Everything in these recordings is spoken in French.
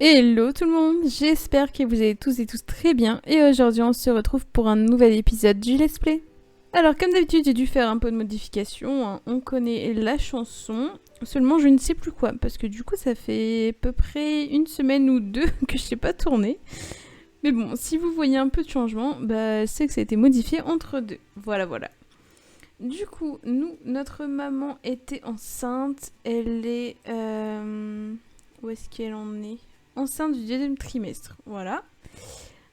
Hello tout le monde, j'espère que vous allez tous et tous très bien et aujourd'hui on se retrouve pour un nouvel épisode du Let's Play. Alors comme d'habitude j'ai dû faire un peu de modification, hein. On connaît la chanson, seulement je ne sais plus quoi parce que du coup ça fait à peu près une semaine ou deux que je sais pas tourner. Mais bon, si vous voyez un peu de changement, bah c'est que ça a été modifié entre deux. Voilà voilà. Du coup, notre maman était enceinte, elle est... Où est-ce qu'elle en est? Enceinte du deuxième trimestre, voilà.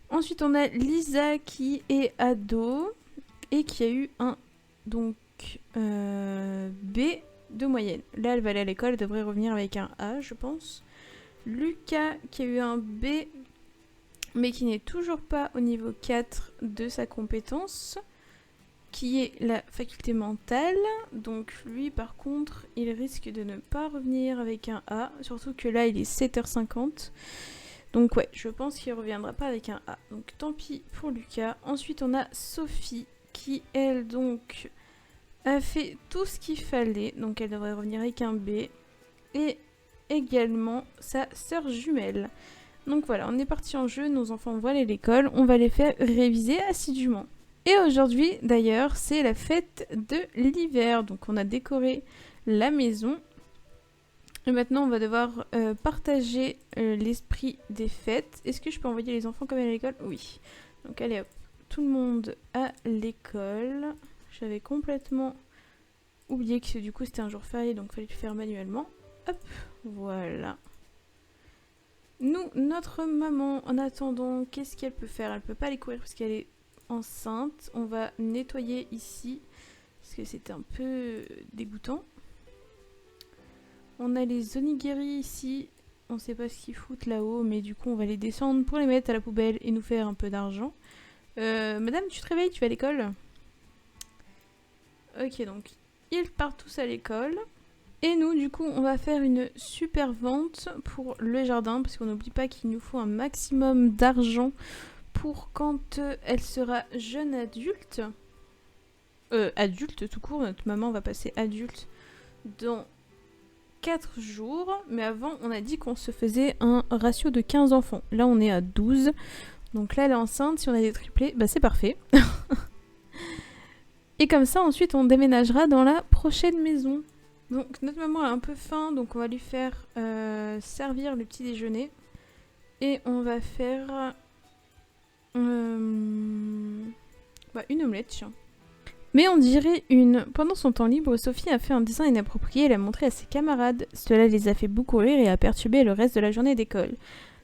Ensuite, on a Lisa qui est ado et qui a eu un donc B de moyenne. Là, elle va aller à l'école, elle devrait revenir avec un A, je pense. Lucas qui a eu un B mais qui n'est toujours pas au niveau 4 de sa compétence, qui est la faculté mentale. Donc lui, par contre, il risque de ne pas revenir avec un A, surtout que là, il est 7h50. Donc ouais, je pense qu'il reviendra pas avec un A. Donc tant pis pour Lucas. Ensuite, on a Sophie qui, elle, donc, a fait tout ce qu'il fallait. Donc elle devrait revenir avec un B. Et également sa sœur jumelle. Donc voilà, on est parti en jeu. Nos enfants vont aller à l'école. On va les faire réviser assidûment. Et aujourd'hui, d'ailleurs, c'est la fête de l'hiver. Donc on a décoré la maison. Et maintenant, on va devoir partager l'esprit des fêtes. Est-ce que je peux envoyer les enfants quand même à l'école? Oui. Donc allez hop, tout le monde à l'école. J'avais complètement oublié que du coup c'était un jour férié, donc il fallait le faire manuellement. Hop, voilà. Nous, notre maman, en attendant, qu'est-ce qu'elle peut faire? Elle peut pas aller courir parce qu'elle est enceinte. On va nettoyer ici parce que c'était un peu dégoûtant. On a les onigiri ici. On sait pas ce qu'ils foutent là-haut, mais du coup on va les descendre pour les mettre à la poubelle et nous faire un peu d'argent. Madame, tu te réveilles, tu vas à l'école? Ok, donc ils partent tous à l'école. Et nous, du coup, on va faire une super vente pour le jardin, parce qu'on n'oublie pas qu'il nous faut un maximum d'argent pour quand elle sera jeune adulte. Adulte tout court, notre maman va passer adulte dans 4 jours, mais avant on a dit qu'on se faisait un ratio de 15 enfants. Là on est à 12, donc là elle est enceinte, si on a des triplés, bah c'est parfait. Et comme ça ensuite on déménagera dans la prochaine maison. Donc notre maman a un peu faim, donc on va lui faire servir le petit déjeuner. Et on va faire une omelette, tiens. Mais on dirait une... Pendant son temps libre, Sophie a fait un dessin inapproprié et l'a montré à ses camarades. Cela les a fait beaucoup rire et a perturbé le reste de la journée d'école.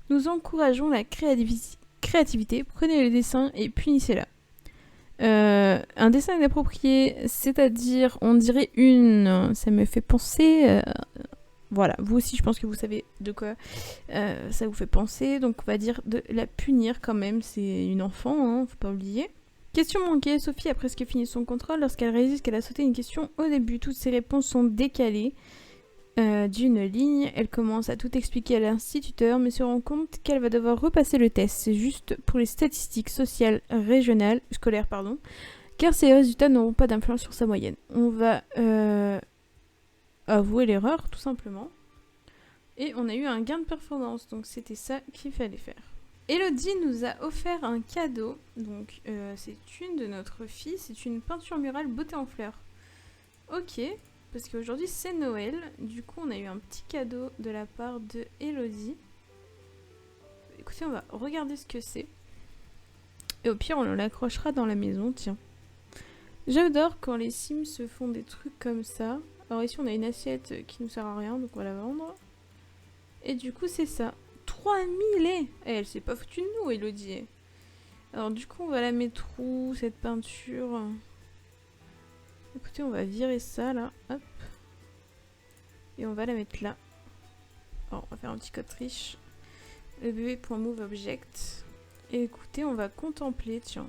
Nous encourageons la créativité, prenez le dessin et punissez-la. Un dessin inapproprié, c'est-à-dire, on dirait une... Ça me fait penser... Voilà, vous aussi je pense que vous savez de quoi ça vous fait penser. Donc on va dire de la punir quand même, c'est une enfant, hein, faut pas oublier. Question manquée, Sophie a presque fini son contrôle lorsqu'elle réalise qu'elle a sauté une question au début. Toutes ses réponses sont décalées d'une ligne. Elle commence à tout expliquer à l'instituteur, mais se rend compte qu'elle va devoir repasser le test. C'est juste pour les statistiques sociales scolaires, car ses résultats n'auront pas d'influence sur sa moyenne. On va avouer l'erreur, tout simplement. Et on a eu un gain de performance, donc c'était ça qu'il fallait faire. Elodie nous a offert un cadeau, donc c'est une de notre fille, c'est une peinture murale beauté en fleurs. Ok, parce qu'aujourd'hui c'est Noël, du coup on a eu un petit cadeau de la part de Elodie. Écoutez, on va regarder ce que c'est. Et au pire on l'accrochera dans la maison, tiens. J'adore quand les Sims se font des trucs comme ça. Alors ici on a une assiette qui nous sert à rien, donc on va la vendre. Et du coup c'est ça. 3000 et elle s'est pas foutue de nous, Elodie. Alors du coup on va la mettre où cette peinture? Écoutez, on va virer ça là, hop. Et on va la mettre là. Alors on va faire un petit code triche. Le bébé.move object. Et écoutez, on va contempler, tiens.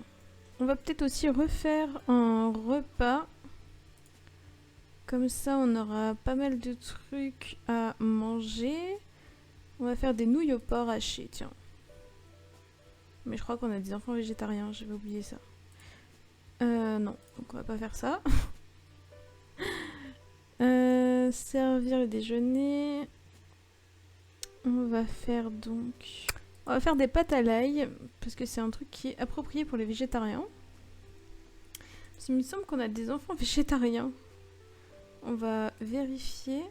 On va peut-être aussi refaire un repas. Comme ça on aura pas mal de trucs à manger. On va faire des nouilles au porc hachées, tiens. Mais je crois qu'on a des enfants végétariens, j'avais oublié ça. Non, donc on va pas faire ça. Servir le déjeuner. On va faire donc... On va faire des pâtes à l'ail, parce que c'est un truc qui est approprié pour les végétariens. Parce qu'il me semble qu'on a des enfants végétariens. On va vérifier.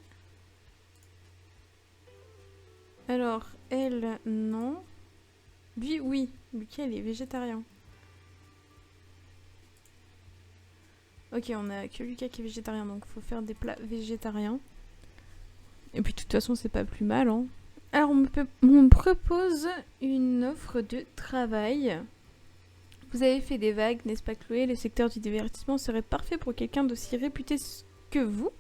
Alors, elle, non. Lui, oui. Lucas, il est végétarien. Ok, on a que Lucas qui est végétarien, donc il faut faire des plats végétariens. Et puis de toute façon, c'est pas plus mal, hein. Alors, on me propose une offre de travail. Vous avez fait des vagues, n'est-ce pas Chloé? Le secteur du divertissement serait parfait pour quelqu'un d'aussi réputé que vous.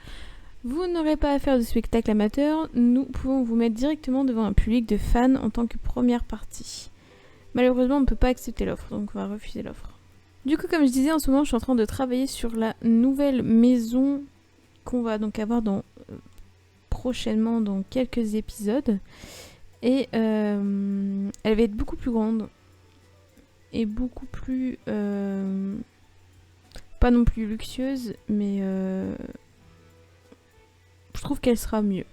Vous n'aurez pas à faire de spectacle amateur. Nous pouvons vous mettre directement devant un public de fans en tant que première partie. Malheureusement, on ne peut pas accepter l'offre, donc on va refuser l'offre. Du coup, comme je disais, en ce moment, je suis en train de travailler sur la nouvelle maison qu'on va donc avoir prochainement dans quelques épisodes. Et elle va être beaucoup plus grande. Et beaucoup plus... pas non plus luxueuse, mais... je trouve qu'elle sera mieux.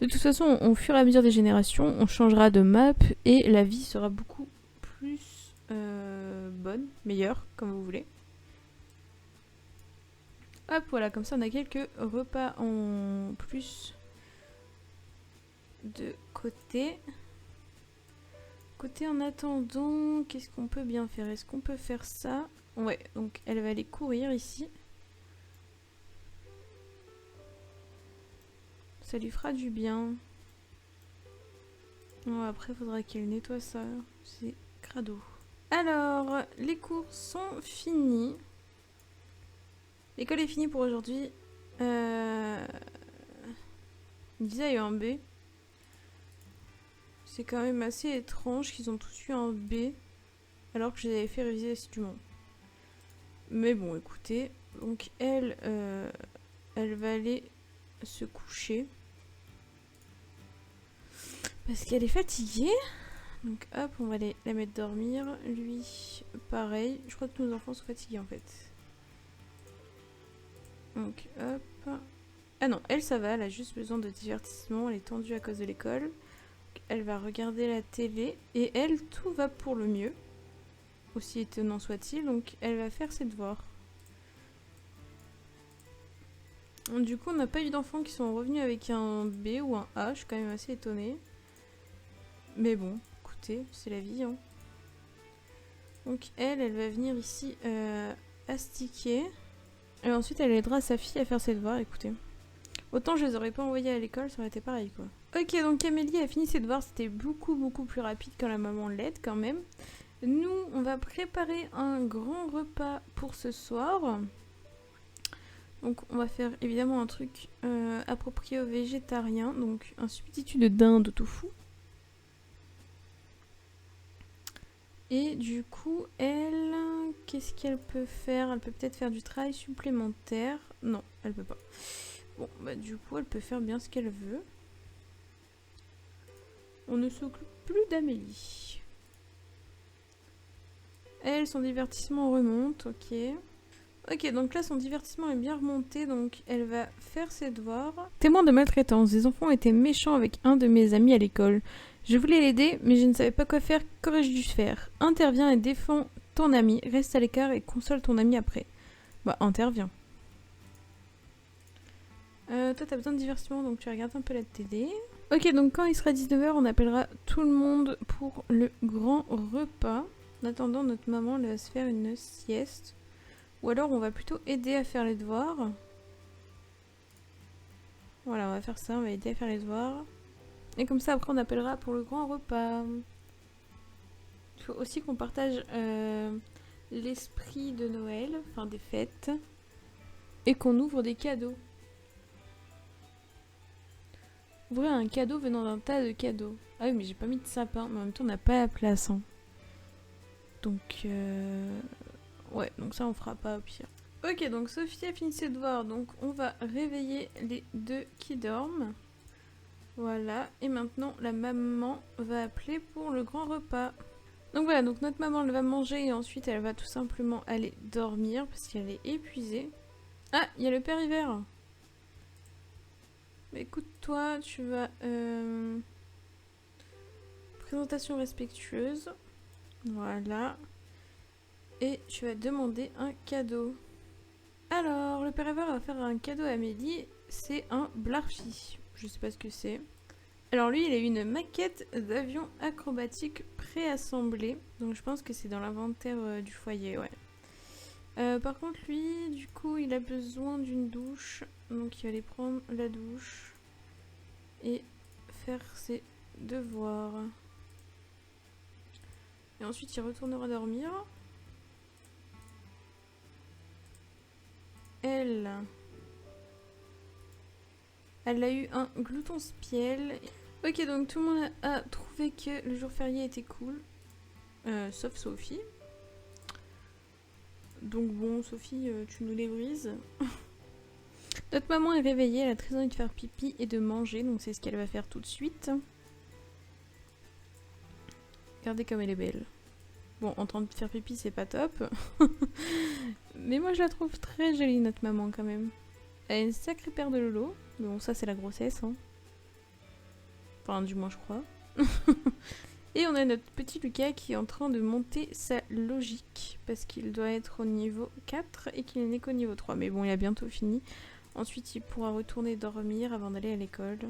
De toute façon, au fur et à mesure des générations, on changera de map et la vie sera beaucoup plus bonne, meilleure, comme vous voulez. Hop, voilà, comme ça on a quelques repas en plus de côté. Côté en attendant, qu'est-ce qu'on peut bien faire? Est-ce qu'on peut faire ça? Ouais, donc elle va aller courir ici. Ça lui fera du bien. Bon, après, il faudra qu'elle nettoie ça. C'est crado. Alors, les cours sont finis. L'école est finie pour aujourd'hui. Lisa a eu un B. C'est quand même assez étrange qu'ils ont tous eu un B. Alors que je les avais fait réviser assidûment. Mais bon, écoutez. Donc, elle va aller se coucher. Parce qu'elle est fatiguée. Donc hop, on va aller la mettre dormir. Lui, pareil. Je crois que tous nos enfants sont fatigués en fait. Donc hop. Ah non, elle ça va, elle a juste besoin de divertissement. Elle est tendue à cause de l'école. Elle va regarder la télé. Et elle, tout va pour le mieux. Aussi étonnant soit-il. Donc elle va faire ses devoirs. Du coup, on n'a pas eu d'enfants qui sont revenus avec un B ou un A. Je suis quand même assez étonnée. Mais bon, écoutez, c'est la vie. Hein. Donc elle va venir ici astiquer. Et ensuite, elle aidera sa fille à faire ses devoirs, écoutez. Autant je les aurais pas envoyés à l'école, ça aurait été pareil, quoi. Ok, donc Amélie a fini ses devoirs. C'était beaucoup plus rapide quand la maman l'aide, quand même. Nous, on va préparer un grand repas pour ce soir. Donc on va faire évidemment un truc approprié aux végétariens. Donc un substitut de dinde au tofu. Et du coup, elle, qu'est-ce qu'elle peut faire? Elle peut peut-être faire du travail supplémentaire. Non, elle peut pas. Bon, bah du coup, elle peut faire bien ce qu'elle veut. On ne s'occupe plus d'Amélie. Elle, son divertissement remonte, ok. Ok, donc là, son divertissement est bien remonté, donc elle va faire ses devoirs. Témoin de maltraitance, des enfants étaient méchants avec un de mes amis à l'école. Je voulais l'aider, mais je ne savais pas quoi faire. Qu'aurais-je dû faire? Interviens et défends ton ami. Reste à l'écart et console ton ami après. Bah, interviens. Toi, t'as besoin de divertissement, donc tu regardes un peu la télé. Ok, donc quand il sera 19h, on appellera tout le monde pour le grand repas. En attendant, notre maman, elle va se faire une sieste. Ou alors, on va plutôt aider à faire les devoirs. Voilà, on va faire ça, on va aider à faire les devoirs. Et comme ça, après, on appellera pour le grand repas. Il faut aussi qu'on partage l'esprit de Noël, enfin des fêtes. Et qu'on ouvre des cadeaux. Ouvrir un cadeau venant d'un tas de cadeaux. Ah oui, mais j'ai pas mis de sapin. Mais en même temps, on n'a pas la place. Hein. Donc, ouais, donc ça, on fera pas au pire. Ok, donc Sophie a fini ses devoirs. Donc, on va réveiller les deux qui dorment. Voilà, et maintenant la maman va appeler pour le grand repas. Donc voilà, donc notre maman elle va manger et ensuite elle va tout simplement aller dormir parce qu'elle est épuisée. Ah, il y a le père hiver. Écoute, toi, tu vas Présentation respectueuse. Voilà. Et tu vas demander un cadeau. Alors, le père Evert va faire un cadeau à Amélie. C'est un Blarfi. Je sais pas ce que c'est. Alors lui, il a une maquette d'avion acrobatique préassemblée. Donc je pense que c'est dans l'inventaire du foyer, ouais. Par contre, lui, du coup, il a besoin d'une douche. Donc il va aller prendre la douche. Et faire ses devoirs. Et ensuite, il retournera dormir. Elle a eu un glouton spiel. Ok, donc tout le monde a trouvé que le jour férié était cool. Sauf Sophie. Donc bon, Sophie, tu nous les brises. Notre maman est réveillée, elle a très envie de faire pipi et de manger, donc c'est ce qu'elle va faire tout de suite. Regardez comme elle est belle. Bon, en train de faire pipi, c'est pas top. Mais moi, je la trouve très jolie, notre maman, quand même. Elle a une sacrée paire de lolos. Mais bon, ça, c'est la grossesse, hein. Enfin, du moins, je crois. Et on a notre petit Lucas qui est en train de monter sa logique. Parce qu'il doit être au niveau 4 et qu'il n'est qu'au niveau 3. Mais bon, il a bientôt fini. Ensuite, il pourra retourner dormir avant d'aller à l'école.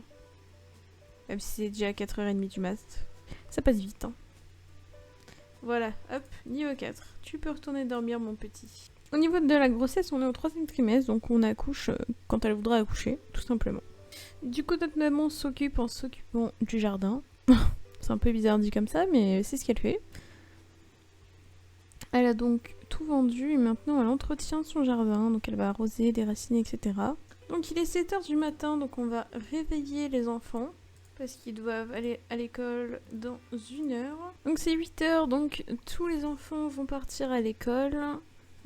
Même si c'est déjà 4h30 du mat. Ça passe vite, hein. Voilà, hop, niveau 4. Tu peux retourner dormir, mon petit. Au niveau de la grossesse, on est au 3e trimestre, donc on accouche quand elle voudra accoucher, tout simplement. Du coup, notre maman s'occupe en s'occupant du jardin. C'est un peu bizarre dit comme ça, mais c'est ce qu'elle fait. Elle a donc tout vendu et maintenant elle entretient son jardin, donc elle va arroser, déraciner, etc. Donc il est 7h du matin, donc on va réveiller les enfants. Parce qu'ils doivent aller à l'école dans 1h. Donc c'est 8h, donc tous les enfants vont partir à l'école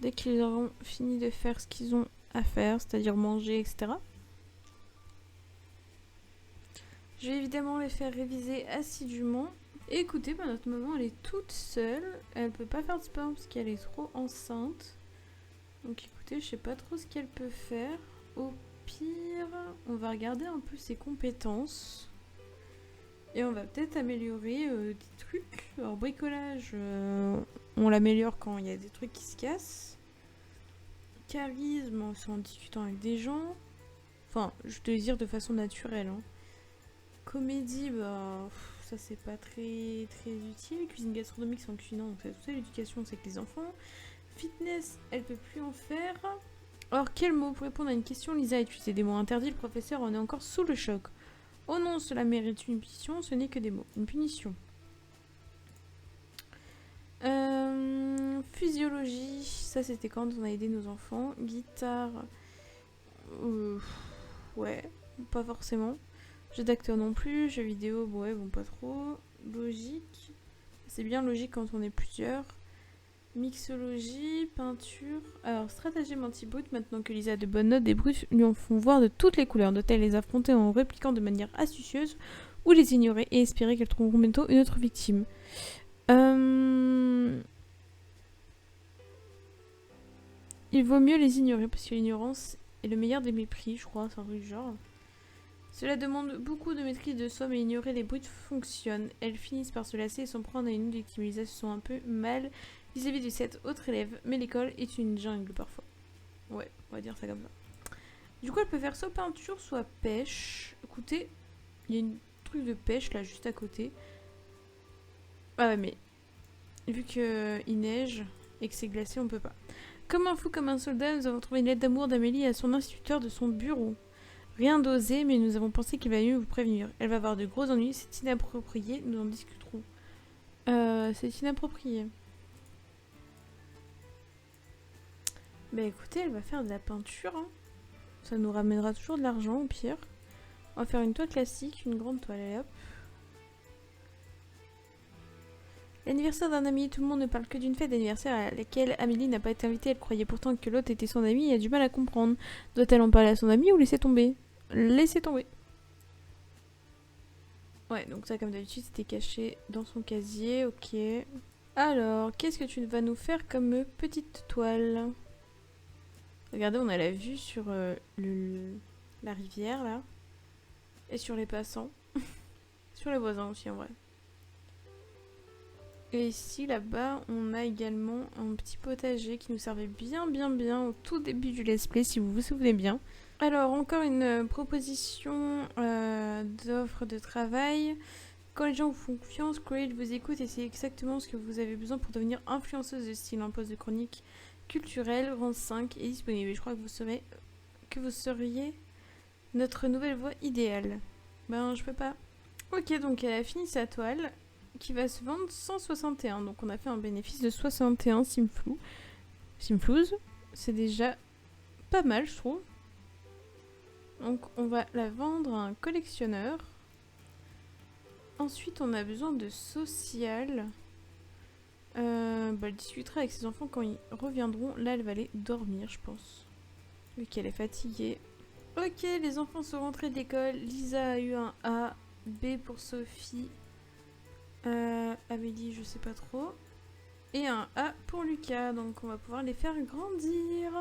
dès qu'ils auront fini de faire ce qu'ils ont à faire, c'est-à-dire manger, etc. Je vais évidemment les faire réviser assidûment. Et écoutez, notre maman elle est toute seule, elle peut pas faire de sport parce qu'elle est trop enceinte. Donc écoutez, je sais pas trop ce qu'elle peut faire. Au pire, on va regarder un peu ses compétences. Et on va peut-être améliorer des trucs. Alors bricolage, on l'améliore quand il y a des trucs qui se cassent. Charisme, c'est en discutant avec des gens. Enfin, je te le dire de façon naturelle. Hein. Comédie, bah ça c'est pas très utile. Cuisine gastronomique, c'est en cuisinant, donc c'est tout ça. L'éducation, c'est avec les enfants. Fitness, elle peut plus en faire. Alors quel mot pour répondre à une question? Lisa a utilisé des mots interdits. Le professeur en est encore sous le choc. Oh non, cela mérite une punition, ce n'est que des mots. Une punition. Physiologie, ça c'était quand on a aidé nos enfants. Guitare, ouais, pas forcément. Jeu d'acteur non plus, jeux vidéo, ouais, bon pas trop. Logique, c'est bien logique quand on est plusieurs. Mixologie, peinture. Alors, stratagème anti-brut, maintenant que Lisa a de bonnes notes, des brutes lui en font voir de toutes les couleurs. Doit-elle les affronter en répliquant de manière astucieuse ou les ignorer et espérer qu'elles trouveront bientôt une autre victime? Il vaut mieux les ignorer parce que l'ignorance est le meilleur des mépris, je crois, c'est un truc du genre. Cela demande beaucoup de maîtrise de soi, mais ignorer les brutes fonctionne. Elles finissent par se lasser et s'en prendre à une victime. Lisa se sent un peu mal vis-à-vis de cette autre élève, mais l'école est une jungle parfois. Ouais, on va dire ça comme ça. Du coup, elle peut faire soit peinture, soit pêche. Écoutez, il y a un truc de pêche là, juste à côté. Ah ouais, mais vu qu'il neige et que c'est glacé, on peut pas. Comme un fou, comme un soldat, nous avons trouvé une lettre d'amour d'Amélie à son instituteur de son bureau. Rien d'osé, mais nous avons pensé qu'il va mieux vous prévenir. Elle va avoir de gros ennuis, c'est inapproprié, nous en discuterons. C'est inapproprié. Bah écoutez, elle va faire de la peinture. Hein. Ça nous ramènera toujours de l'argent au pire. On va faire une toile classique, une grande toile, allez hop. L'anniversaire d'un ami, tout le monde ne parle que d'une fête d'anniversaire à laquelle Amélie n'a pas été invitée. Elle croyait pourtant que l'autre était son ami et a du mal à comprendre. Doit-elle en parler à son ami ou laisser tomber? Laisser tomber. Ouais, donc ça comme d'habitude c'était caché dans son casier, ok. Alors, qu'est-ce que tu vas nous faire comme petite toile? Regardez, on a la vue sur la rivière là. Et sur les passants. Sur les voisins aussi en vrai. Et ici, là-bas, on a également un petit potager qui nous servait bien au tout début du let's play, si vous vous souvenez bien. Alors, encore une proposition d'offre de travail. Quand les gens vous font confiance, Create vous écoute et c'est exactement ce que vous avez besoin pour devenir influenceuse de style. Un poste de chronique culturelle, rang 5 est disponible. Et je crois que vous seriez notre nouvelle voix idéale. Ben, je peux pas. Ok, donc elle a fini sa toile qui va se vendre 161. Donc on a fait un bénéfice de 61 simflouz. C'est déjà pas mal, je trouve. Donc on va la vendre à un collectionneur. Ensuite, on a besoin de social. Elle discutera avec ses enfants quand ils reviendront. Là, elle va aller dormir, je pense. Vu qu'elle est fatiguée. Ok, les enfants sont rentrés d'école. Lisa a eu un A. B pour Sophie. Amélie, je sais pas trop. Et un A pour Lucas. Donc, on va pouvoir les faire grandir.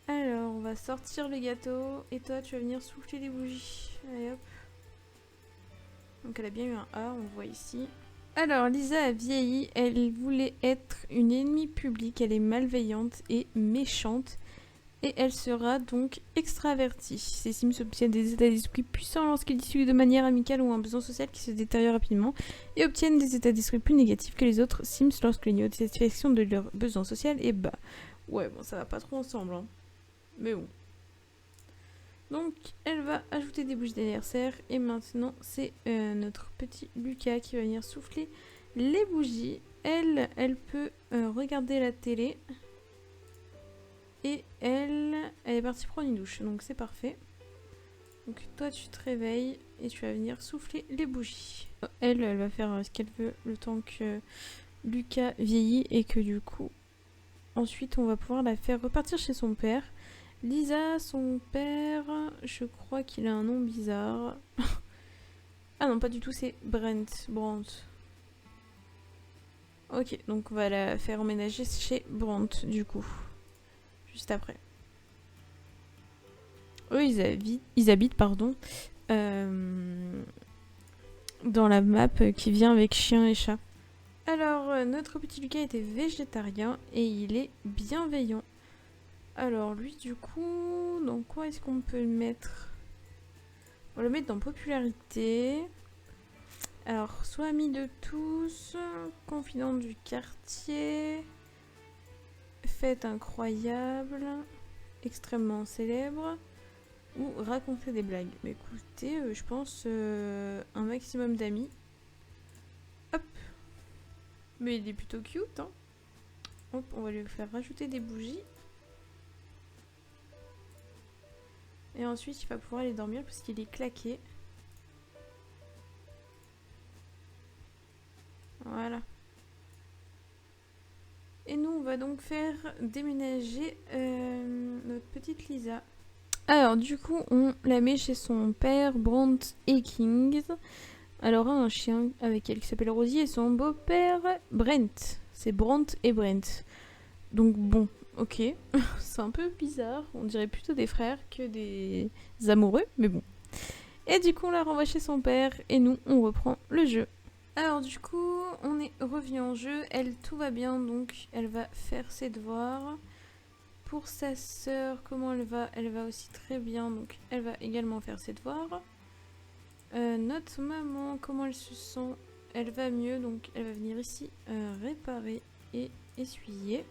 Alors, on va sortir le gâteau. Et toi, tu vas venir souffler des bougies. Allez hop. Donc, elle a bien eu un A, on le voit ici. Alors, Lisa a vieilli. Elle voulait être une ennemie publique. Elle est malveillante et méchante. Et elle sera donc extravertie. Ces Sims obtiennent des états d'esprit puissants lorsqu'ils discutent de manière amicale ou un besoin social qui se détériore rapidement, et obtiennent des états d'esprit plus négatifs que les autres Sims lorsque le niveau de satisfaction de leur besoin social est bas. Ouais, bon, ça va pas trop ensemble, hein. Mais bon. Donc, elle va ajouter des bougies d'anniversaire, et maintenant, c'est notre petit Lucas qui va venir souffler les bougies. Elle peut regarder la télé. Et elle est partie prendre une douche, donc c'est parfait. Donc toi tu te réveilles et tu vas venir souffler les bougies. Elle va faire ce qu'elle veut le temps que Lucas vieillit et que du coup ensuite on va pouvoir la faire repartir chez son père. Lisa, son père, je crois qu'il a un nom bizarre. Ah non, pas du tout, c'est Brandt. Ok, donc on va la faire emménager chez Brandt du coup. Juste après. Eux, ils habitent dans la map qui vient avec chien et chat. Alors, notre petit Lucas était végétarien et il est bienveillant. Alors, lui, du coup, dans quoi est-ce qu'on peut le mettre? On va le mettre dans popularité. Alors, soit ami de tous, confident du quartier, fête incroyable, extrêmement célèbre, ou raconter des blagues. Mais écoutez, je pense un maximum d'amis. Hop. Mais il est plutôt cute, hein. Hop, on va lui faire rajouter des bougies. Et ensuite, il va pouvoir aller dormir parce qu'il est claqué. Voilà. Et nous, on va donc faire déménager notre petite Lisa. Alors, du coup, on la met chez son père, Brandt et Kings. Alors, un chien avec elle qui s'appelle Rosie et son beau-père, Brent. C'est Brandt et Brent. Donc, bon, ok. C'est un peu bizarre. On dirait plutôt des frères que des amoureux, mais bon. Et du coup, on la renvoie chez son père et nous, on reprend le jeu. Alors du coup, on est revenu en jeu. Elle, tout va bien, donc elle va faire ses devoirs. Pour sa sœur, comment elle va? Elle va aussi très bien, donc elle va également faire ses devoirs. Notre maman, comment elle se sent? Elle va mieux, donc elle va venir ici réparer et essuyer.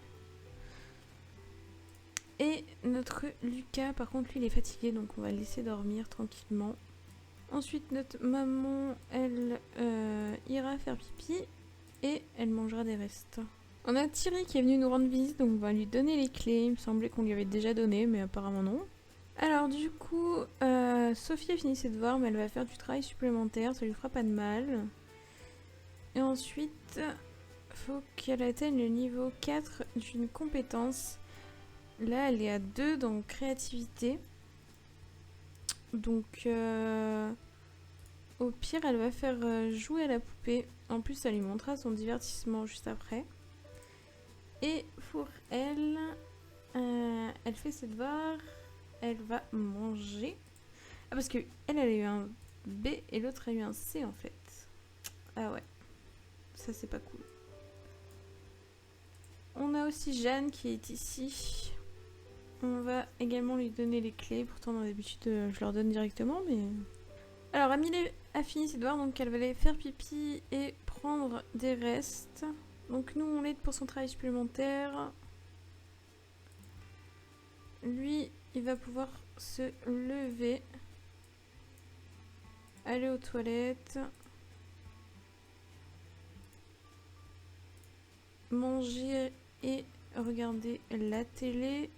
Et notre Lucas, par contre, lui, il est fatigué, donc on va le laisser dormir tranquillement. Ensuite, notre maman, elle ira faire pipi et elle mangera des restes. On a Thierry qui est venu nous rendre visite, donc on va lui donner les clés. Il me semblait qu'on lui avait déjà donné, mais apparemment non. Alors du coup, Sophie a fini ses devoirs, mais elle va faire du travail supplémentaire, ça lui fera pas de mal. Et ensuite, faut qu'elle atteigne le niveau 4 d'une compétence. Là, elle est à 2 dans créativité. Donc, au pire, elle va faire jouer à la poupée. En plus, ça lui montrera son divertissement juste après. Et pour elle, elle fait ses devoirs. Elle va manger. Ah, parce que elle a eu un B et l'autre a eu un C en fait. Ah ouais. Ça, c'est pas cool. On a aussi Jeanne qui est ici. On va également lui donner les clés. Pourtant, d'habitude, je leur donne directement, mais... Alors, Amélie a fini ses devoirs, donc elle va aller faire pipi et prendre des restes. Donc nous, on l'aide pour son travail supplémentaire. Lui, il va pouvoir se lever. Aller aux toilettes. Manger et regarder la télé.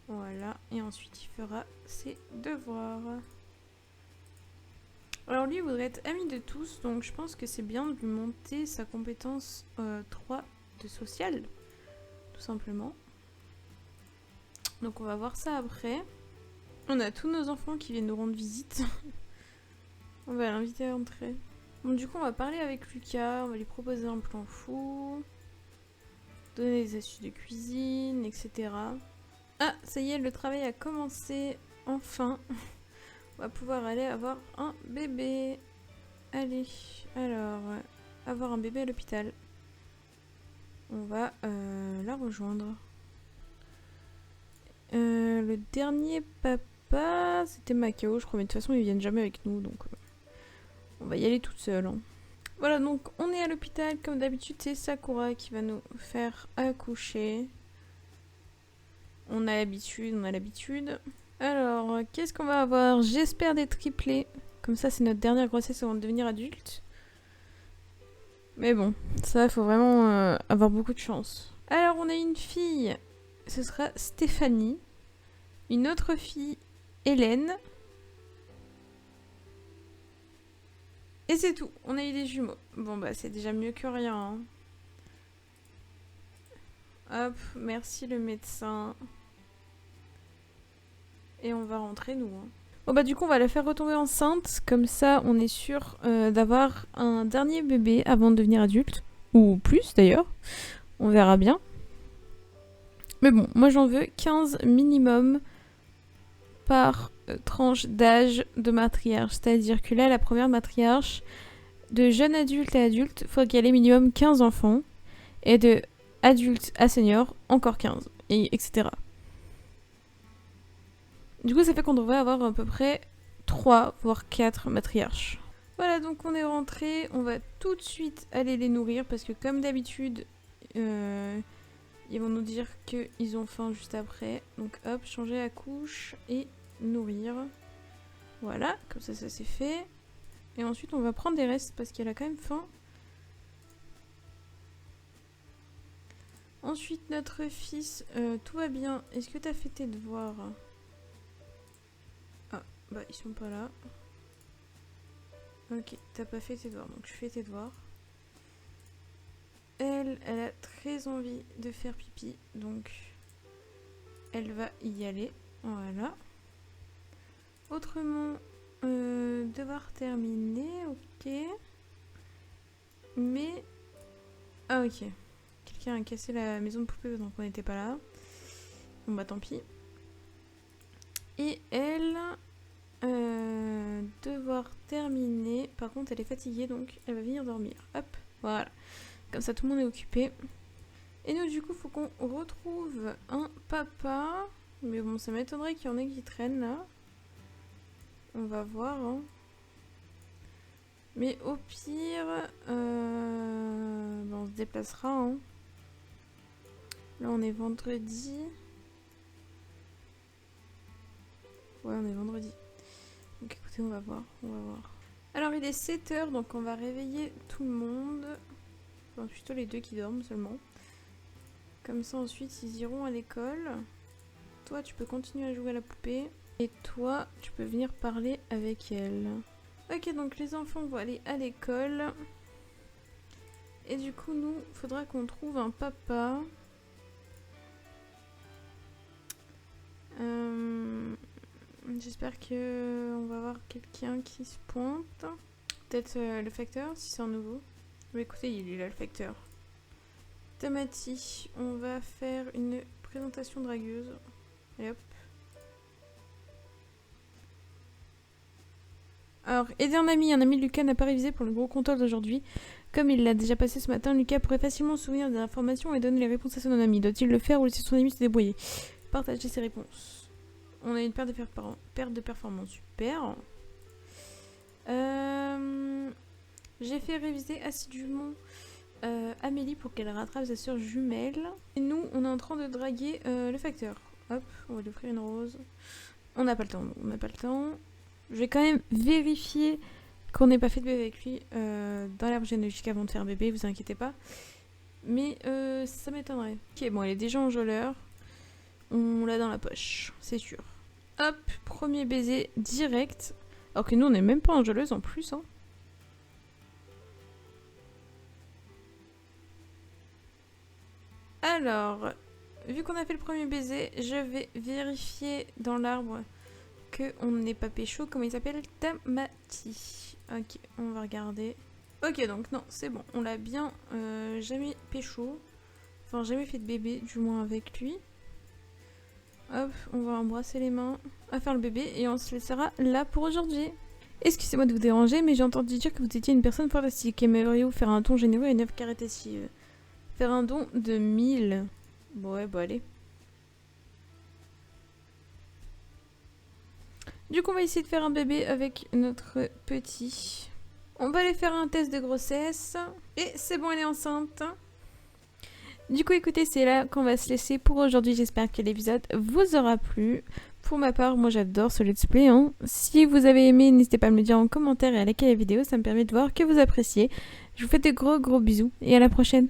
Voilà, et ensuite il fera ses devoirs. Alors lui il voudrait être ami de tous, donc je pense que c'est bien de lui monter sa compétence 3 de social, tout simplement. Donc on va voir ça après. On a tous nos enfants qui viennent nous rendre visite. On va l'inviter à entrer. Donc du coup on va parler avec Lucas, on va lui proposer un plan fou, donner des astuces de cuisine, etc. Ah, ça y est, le travail a commencé, enfin. On va pouvoir aller avoir un bébé. Allez, alors, avoir un bébé à l'hôpital. On va la rejoindre. Le dernier papa, c'était Macao, je crois, mais de toute façon, ils viennent jamais avec nous, donc on va y aller toute seule. Hein. Voilà, donc on est à l'hôpital, comme d'habitude, c'est Sakura qui va nous faire accoucher. On a l'habitude. Alors, qu'est-ce qu'on va avoir? J'espère des triplés. Comme ça, c'est notre dernière grossesse avant de devenir adulte. Mais bon, ça, il faut vraiment avoir beaucoup de chance. Alors, on a une fille. Ce sera Stéphanie. Une autre fille, Hélène. Et c'est tout. On a eu des jumeaux. Bon, bah, c'est déjà mieux que rien. Hein. Hop, merci le médecin. Et on va rentrer, nous. Hein. Bon, bah, du coup, on va la faire retomber enceinte. Comme ça, on est sûr d'avoir un dernier bébé avant de devenir adulte. Ou plus, d'ailleurs. On verra bien. Mais bon, moi, j'en veux 15 minimum par tranche d'âge de matriarche. C'est-à-dire que là, la première matriarche, de jeune adulte à adulte, il faut qu'elle ait minimum 15 enfants. Et de adulte à senior, encore 15. Et etc. Du coup, ça fait qu'on devrait avoir à peu près 3, voire 4 matriarches. Voilà, donc on est rentré. On va tout de suite aller les nourrir parce que comme d'habitude, ils vont nous dire qu'ils ont faim juste après. Donc hop, changer la couche et nourrir. Voilà, comme ça, ça c'est fait. Et ensuite, on va prendre des restes parce qu'elle a quand même faim. Ensuite, notre fils, tout va bien. Est-ce que t'as fait tes devoirs? Ah, bah ils sont pas là. Ok, t'as pas fait tes devoirs, donc je fais tes devoirs. Elle a très envie de faire pipi, donc elle va y aller. Voilà. Autrement, devoir terminer, ok. Mais... Ah ok. Quelqu'un a cassé la maison de poupée donc on n'était pas là. Bon bah tant pis. Et elle... devoir terminer. Par contre elle est fatiguée donc elle va venir dormir. Hop, voilà. Comme ça tout le monde est occupé. Et nous du coup faut qu'on retrouve un papa. Mais bon ça m'étonnerait qu'il y en ait qui traînent là. On va voir. Hein. Mais au pire, on se déplacera. Hein. Là on est vendredi. Ouais on est vendredi. Donc écoutez on va voir. Alors il est 7h donc on va réveiller tout le monde. Enfin plutôt les deux qui dorment seulement. Comme ça ensuite ils iront à l'école. Toi tu peux continuer à jouer à la poupée. Et toi tu peux venir parler avec elle. Ok donc les enfants vont aller à l'école. Et du coup nous faudra qu'on trouve un papa. J'espère que on va avoir quelqu'un qui se pointe. Peut-être le facteur si c'est un nouveau. Mais écoutez il est là le facteur. Tamati, on va faire une présentation dragueuse. Et hop. Alors, aider un ami de Lucas n'a pas révisé pour le gros contrôle d'aujourd'hui. Comme il l'a déjà passé ce matin, Lucas pourrait facilement se souvenir des informations et donner les réponses à son ami. Doit-il le faire ou laisser son ami se débrouiller? Partager ses réponses. On a une perte de performance. Super. J'ai fait réviser assidûment Amélie pour qu'elle rattrape sa soeur jumelle. Et nous, on est en train de draguer le facteur. Hop, on va lui offrir une rose. On n'a pas le temps. Je vais quand même vérifier qu'on n'ait pas fait de bébé avec lui dans l'arbre généalogique avant de faire bébé, vous inquiétez pas. Mais ça m'étonnerait. Ok, bon, elle est déjà enjôleur. On l'a dans la poche, c'est sûr. Hop, premier baiser direct. Alors que nous, on n'est même pas enjôleuse en plus. Hein. Alors, vu qu'on a fait le premier baiser, je vais vérifier dans l'arbre qu'on n'est pas pécho. Comment il s'appelle? Tamati. Ok, on va regarder. Ok, donc non, c'est bon. On l'a bien jamais pécho. Enfin, jamais fait de bébé, du moins avec lui. Hop, on va embrasser les mains, à faire le bébé et on se laissera là pour aujourd'hui. Excusez-moi de vous déranger, mais j'ai entendu dire que vous étiez une personne fantastique. Aimeriez-vous faire un don généreux et une œuvre caritative? Faire un don de 1000. Bon, ouais, bon, allez. Du coup, on va essayer de faire un bébé avec notre petit. On va aller faire un test de grossesse. Et c'est bon, elle est enceinte. Du coup, écoutez, c'est là qu'on va se laisser pour aujourd'hui. J'espère que l'épisode vous aura plu. Pour ma part, moi j'adore ce let's play. Hein. Si vous avez aimé, n'hésitez pas à me le dire en commentaire et à liker la vidéo. Ça me permet de voir que vous appréciez. Je vous fais de gros bisous et à la prochaine.